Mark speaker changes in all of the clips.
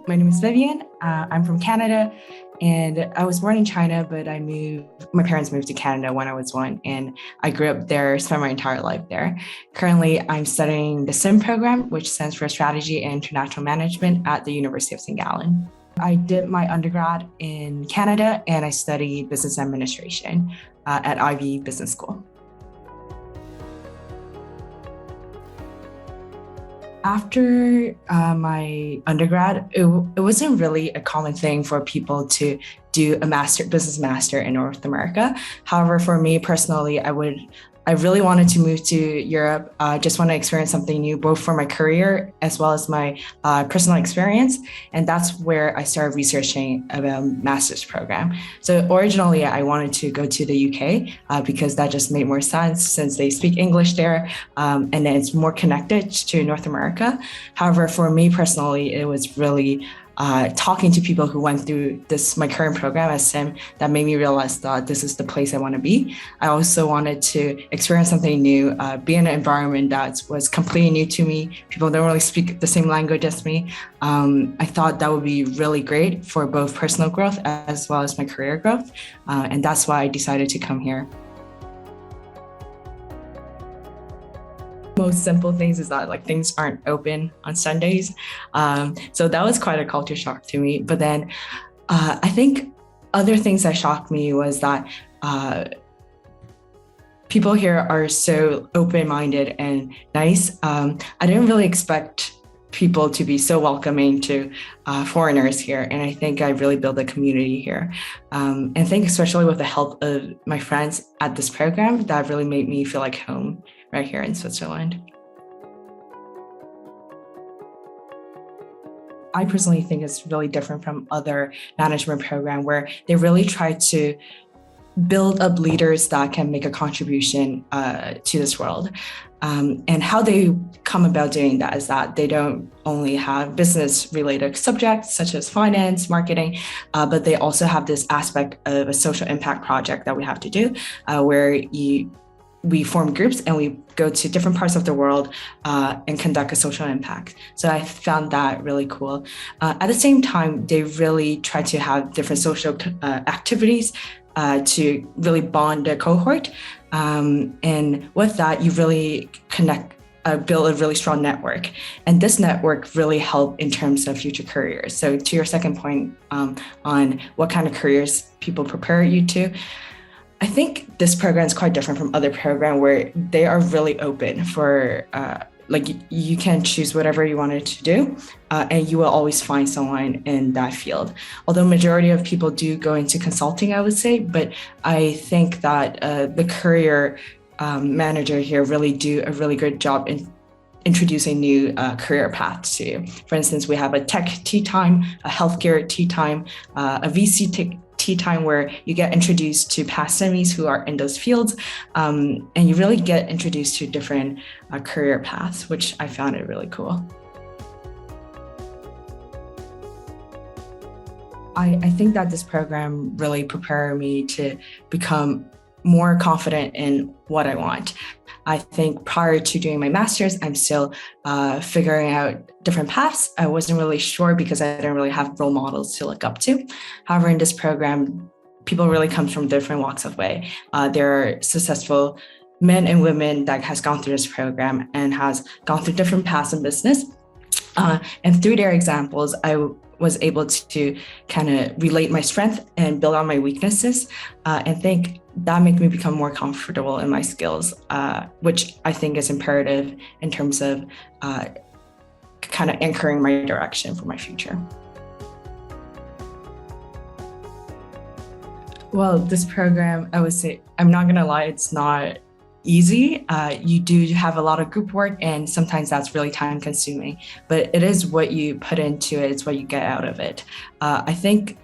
Speaker 1: My name is Vivian. I'm from Canada, and I was born in China, but my parents moved to Canada when I was one, and I grew up there, spent my entire life there. Currently, I'm studying the SIM program, which stands for Strategy and International Management at the University of St.Gallen. I did my undergrad in Canada, and I studied business administration at Ivy Business School. After my undergrad, it wasn't really a common thing for people to do a business master in North America. However, for me personally, I really wanted to move to Europe. Just want to experience something new, both for my career as well as my personal experience. And that's where I started researching about master's program. So originally, I wanted to go to the UK because that just made more sense since they speak English there, and then it's more connected to North America. However, for me personally, it was really talking to people who went through my current program as SIM, that made me realize that this is the place I want to be. I also wanted to experience something new, be in an environment that was completely new to me. People don't really speak the same language as me. I thought that would be really great for both personal growth as well as my career growth. And that's why I decided to come here. Most simple things is that things aren't open on Sundays. So that was quite a culture shock to me. But then I think other things that shocked me was that people here are so open-minded and nice. I didn't really expect people to be so welcoming to foreigners here. And I think I really built a community here. And I think especially with the help of my friends at this program, that really made me feel like home right here in Switzerland. I personally think it's really different from other management programs where they really try to build up leaders that can make a contribution to this world. And how they come about doing that is that they don't only have business-related subjects such as finance, marketing, but they also have this aspect of a social impact project that we have to do, where we form groups and we go to different parts of the world and conduct a social impact. So I found that really cool. At the same time, they really try to have different social activities to really bond the cohort. And with that, you really build a really strong network. And this network really helped in terms of future careers. So to your second point on what kind of careers people prepare you to, I think this program is quite different from other programs where they are really open for, you can choose whatever you wanted to do, and you will always find someone in that field. Although majority of people do go into consulting, I would say, but I think that the career manager here really do a really good job in introducing new career paths to you. For instance, we have a tech tea time, a healthcare tea time, a VC tea time where you get introduced to past SIMmies who are in those fields, and you really get introduced to different career paths, which I found it really cool. I think that this program really prepared me to become more confident in what I want. I think prior to doing my master's, I'm still figuring out different paths. I wasn't really sure because I didn't really have role models to look up to. However, in this program, people really come from different walks of way. There are successful men and women that has gone through this program and has gone through different paths in business. And through their examples, I was able to kind of relate my strength and build on my weaknesses, and think that made me become more comfortable in my skills, which I think is imperative in terms of kind of anchoring my direction for my future. Well, this program, I would say, I'm not gonna lie, it's not easy. You do have a lot of group work, and sometimes that's really time consuming, but it is what you put into it, it's what you get out of it. I think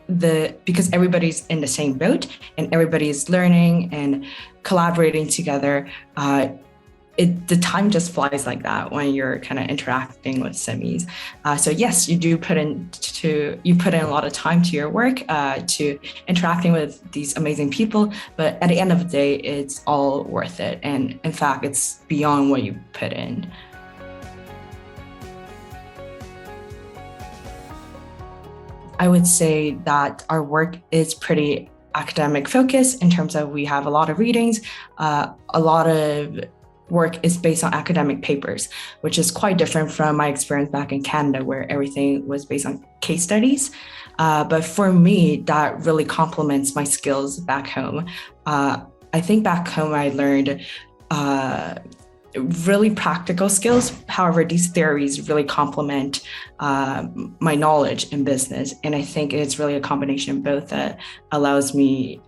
Speaker 1: because everybody's in the same boat and everybody's learning and collaborating together, the time just flies like that when you're kind of interacting with SIMmies. So yes, you put in a lot of time to your work, to interacting with these amazing people, but at the end of the day, it's all worth it. And in fact, it's beyond what you put in. I would say that our work is pretty academic focused in terms of we have a lot of readings, a lot of work is based on academic papers, which is quite different from my experience back in Canada, where everything was based on case studies. But for me, that really complements my skills back home. I think back home I learned really practical skills. However, these theories really complement my knowledge in business. And I think it's really a combination of both that allows me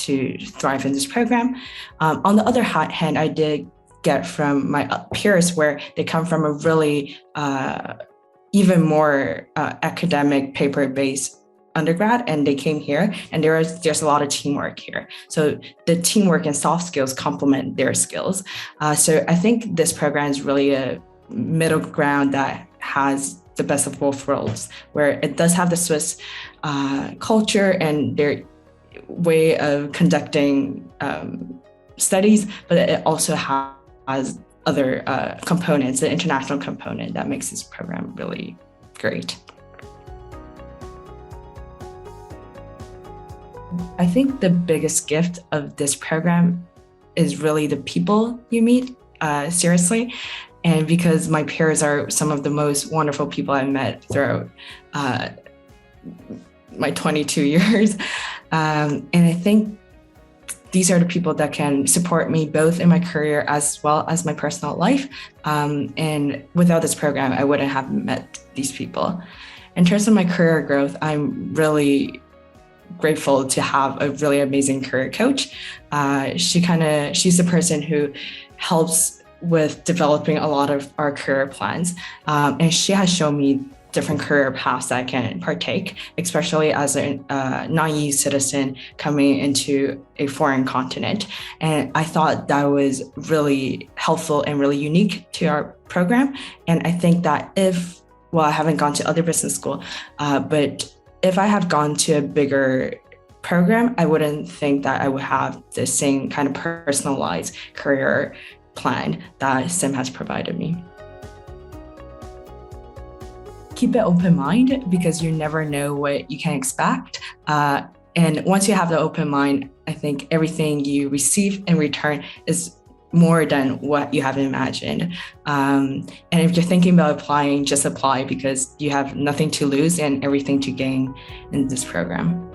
Speaker 1: to thrive in this program. On the other hand, I did get from my peers where they come from a really even more academic paper-based undergrad, and they came here, and there's a lot of teamwork here. So the teamwork and soft skills complement their skills. So I think this program is really a middle ground that has the best of both worlds, where it does have the Swiss culture and their way of conducting studies, but it also has other components, the international component that makes this program really great. I think the biggest gift of this program is really the people you meet, seriously. And because my peers are some of the most wonderful people I've met throughout my 22 years. And I think these are the people that can support me both in my career as well as my personal life. And without this program, I wouldn't have met these people. In terms of my career growth, I'm really grateful to have a really amazing career coach. She's the person who helps with developing a lot of our career plans. And she has shown me different career paths that I can partake, especially as a non-EU citizen coming into a foreign continent. And I thought that was really helpful and really unique to our program. And I think that I haven't gone to other business school, but if I have gone to a bigger program, I wouldn't think that I would have the same kind of personalized career plan that SIM has provided me. Keep an open mind because you never know what you can expect. And once you have the open mind, I think everything you receive in return is more than what you have imagined. And if you're thinking about applying, just apply because you have nothing to lose and everything to gain in this program.